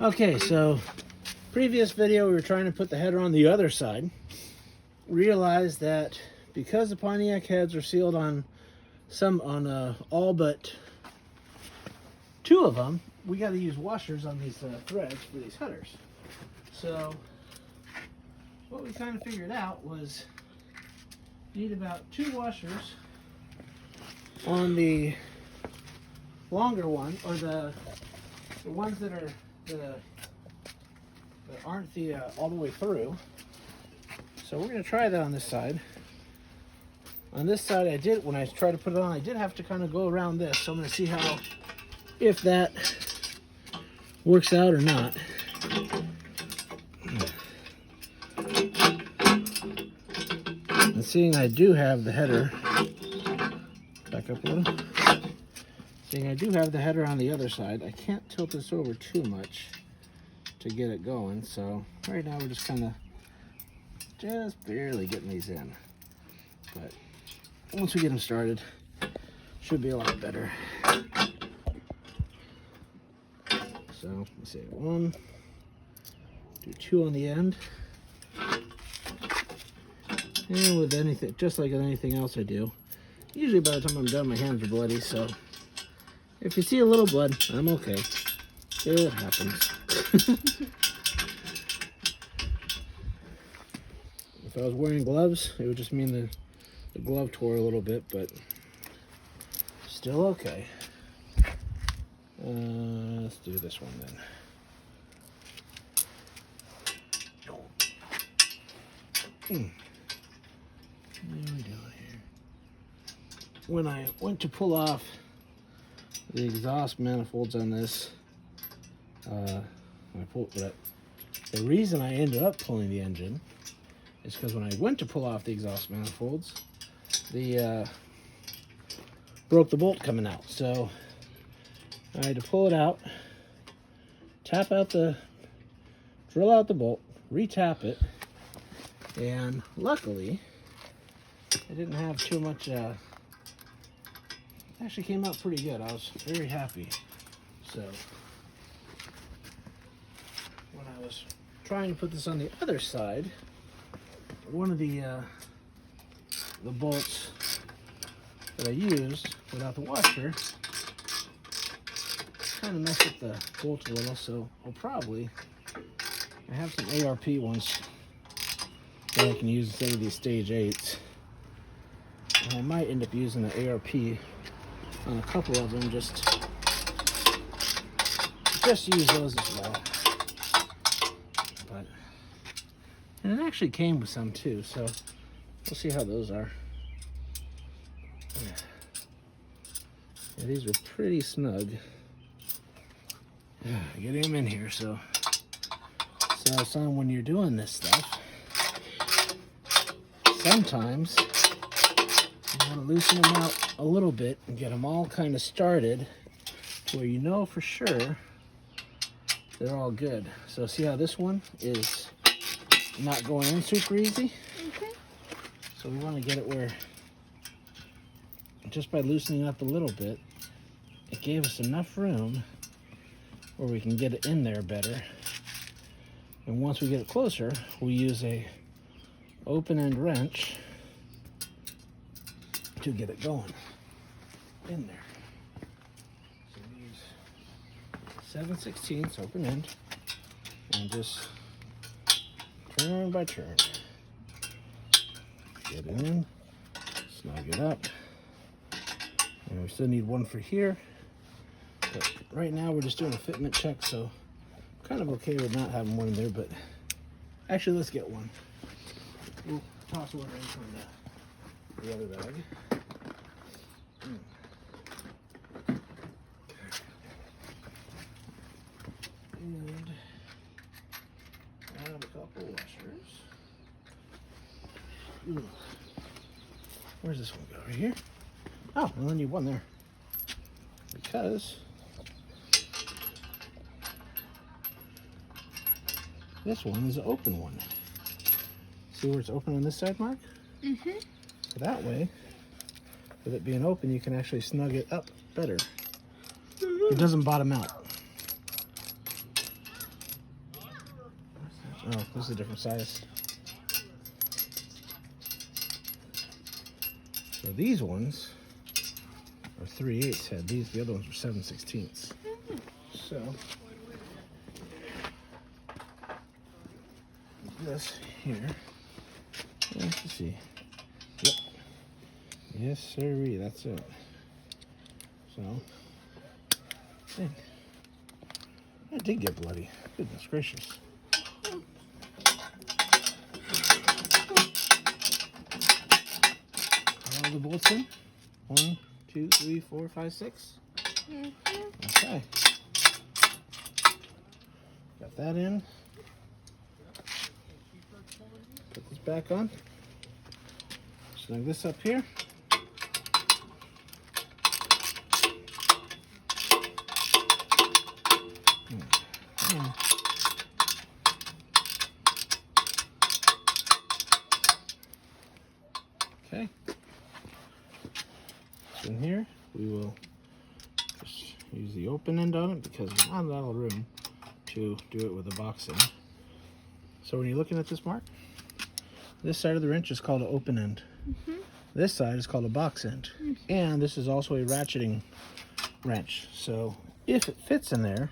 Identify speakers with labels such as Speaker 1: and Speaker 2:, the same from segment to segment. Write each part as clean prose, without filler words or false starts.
Speaker 1: Okay, so previous video we were trying to put the header on the other side. Realized that because the Pontiac heads are sealed on all but 2 of them, we got to use washers on these threads for these headers. So what we kind of figured out was you need about 2 washers on the longer one, or the ones that are that aren't the all the way through. So we're going to try that on this side. On this side, I did, when I tried to put it on, I did have to kind of go around this. So I'm going to see if that works out or not. And seeing I do have the header, back up a little. Seeing I do have the header on the other side, I can't tilt this over too much to get it going. So right now we're just kind of just barely getting these in. But once we get them started, should be a lot better. So let's see, 1, do 2 on the end. And with anything, just like anything else I do, usually by the time I'm done, my hands are bloody. So if you see a little blood, I'm okay. It happens. If I was wearing gloves, it would just mean the glove tore a little bit, but still okay. Let's do this one then. What are we doing here? When I went to pull off the exhaust manifolds on this, the reason I ended up pulling the engine is because when I went to pull off the exhaust manifolds, broke the bolt coming out. So I had to pull it out, drill out the bolt, re-tap it, and luckily I didn't have too much. It actually came out pretty good. I was very happy. So when I was trying to put this on the other side, one of the bolts that I used without the washer kind of messed up the bolt a little, so I have some ARP ones that I can use instead of these stage 8s. And I might end up using the ARP on a couple of them, just use those as well. And it actually came with some too, so we'll see how those are. Yeah, these are pretty snug. Getting them in here, so son, when you're doing this stuff, sometimes you want to loosen them out a little bit and get them all kind of started to where you know for sure they're all good. So see how this one is not going in super easy? Okay. So we want to get it where, just by loosening up a little bit, it gave us enough room where we can get it in there better. And once we get it closer, we'll use a open-end wrench to get it going in there. So we use 7/16 open end and just turn by turn. Get it in, snug it up. And we still need one for here. But right now we're just doing a fitment check, so I'm kind of okay with not having one in there, but actually let's get one. We'll toss one in from the other bag. And add a couple washers. Ooh. Where's this one go? Right here? Oh, I only need one there. Because this one is an open one. See where it's open on this side, Mark? Mm-hmm. So that way, with it being open, you can actually snug it up better. Mm-hmm. It doesn't bottom out. Oh, this is a different size. So these ones are 3/8 head. The other ones were 7/16. So this here. Let's see. Yep. Yes, sirree. That's it. So, dang. That did get bloody. Goodness gracious. All the bolts in? 1, 2, 3, 4, 5, 6. Okay. Got that in. Put this back on. Snug this up here. Okay. So in here, we will just use the open end on it because there's not a lot of room to do it with a box end. So when you're looking at this mark, this side of the wrench is called an open end. This side is called a box end. And this is also a ratcheting wrench. So if it fits in there,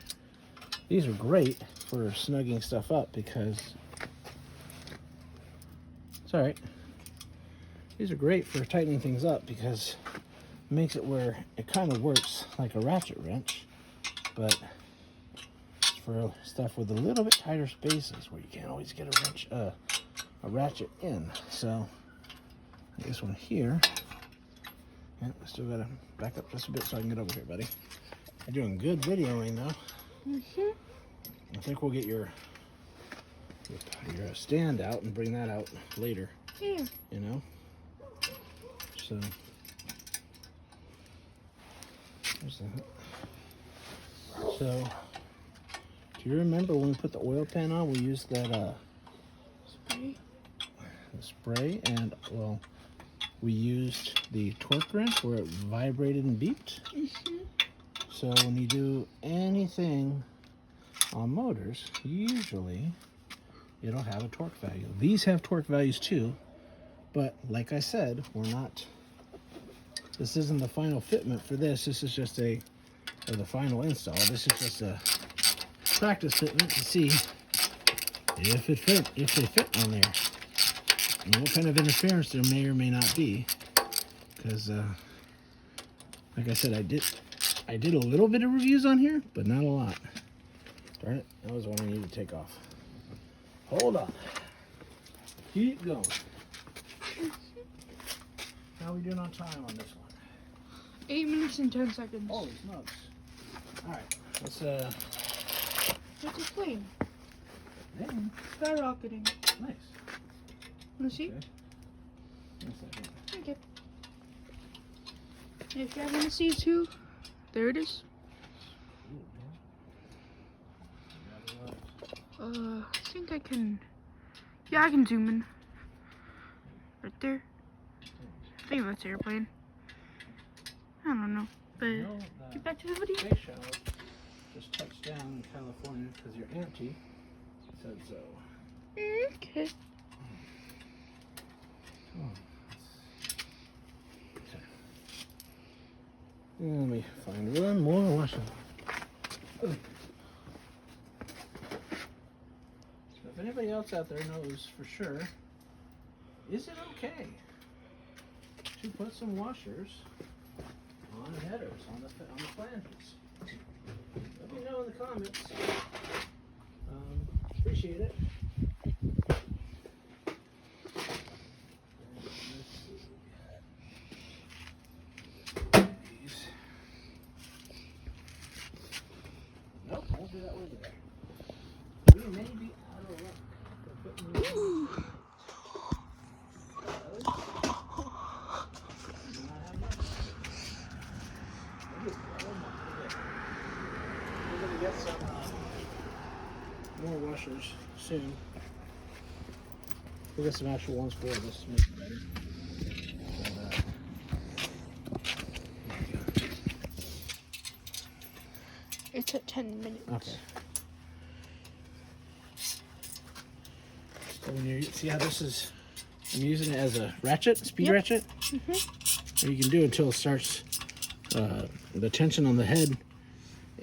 Speaker 1: these are great for snugging stuff up because it's all right. These are great for tightening things up because it makes it where it kind of works like a ratchet wrench, but it's for stuff with a little bit tighter spaces where you can't always get a ratchet in. So this one here, yeah, I still gotta back up just a bit so I can get over here, buddy. You're doing good videoing though. I think we'll get your stand out and bring that out later. You know. So there's that. So do you remember when we put the oil pan on? We used that spray, and well, we used the torque wrench where it vibrated and beeped. So when you do anything on motors, usually it'll have a torque value. These have torque values too, but like I said, this isn't the final fitment for this. This is just the final install. This is just a practice fitment to see if they fit on there, and what kind of interference there may or may not be. Because, like I said, I did a little bit of reviews on here, but not a lot. Darn it, that was one I need to take off. Hold on. Keep going. How are we doing on time on this one?
Speaker 2: 8 minutes and 10 seconds.
Speaker 1: Holy smokes. Alright, let's
Speaker 2: What's it playing?
Speaker 1: Then,
Speaker 2: Skyrocketing.
Speaker 1: nice.
Speaker 2: Wanna see?
Speaker 1: Okay. 1 second.
Speaker 2: Okay. If you want to see it too, there it is. I think I can. Yeah, I can zoom in. Right there. I think that's airplane. I don't know, but get back to the video.
Speaker 1: Space shuttle just touched down in California because your auntie said so.
Speaker 2: Okay.
Speaker 1: Let me find one more washing. So if anybody else out there knows for sure, is it okay to put some washers on headers, on the flanges? Let me know in the comments. Appreciate it. Nope, won't do that with it. We may be out of luck for putting these in. We're going to get some more washers soon. We'll get some actual ones for this to make it better.
Speaker 2: It's at 10 minutes.
Speaker 1: Okay. See how this is, I'm using it as a ratchet, speed ratchet.
Speaker 2: Mm-hmm.
Speaker 1: Or you can do it until it starts, the tension on the head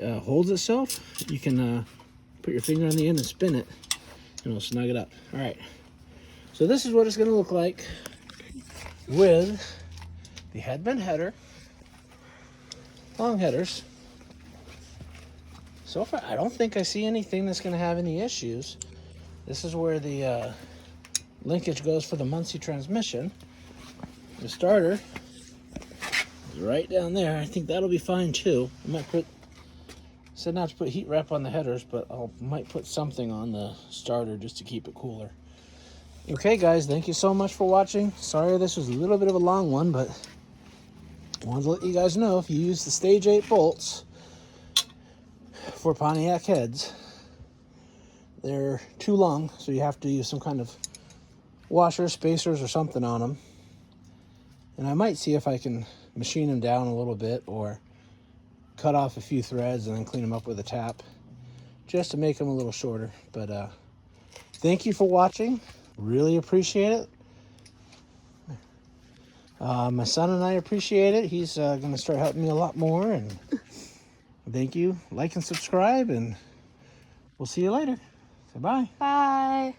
Speaker 1: holds itself. You can put your finger on the end and spin it, and it'll snug it up. All right. So this is what it's going to look like with the headman header, long headers. So far, I don't think I see anything that's going to have any issues. This is where the linkage goes for the Muncie transmission. The starter is right down there. I think that'll be fine too. I might said not to put heat wrap on the headers, but I might put something on the starter just to keep it cooler. Okay guys, thank you so much for watching. Sorry this was a little bit of a long one, but I wanted to let you guys know if you use the Stage 8 bolts for Pontiac heads, they're too long, so you have to use some kind of washer, spacers, or something on them. And I might see if I can machine them down a little bit or cut off a few threads and then clean them up with a tap just to make them a little shorter. But thank you for watching. Really appreciate it. My son and I appreciate it. He's going to start helping me a lot more. And thank you. Like and subscribe, and we'll see you later. Say bye.
Speaker 2: Bye.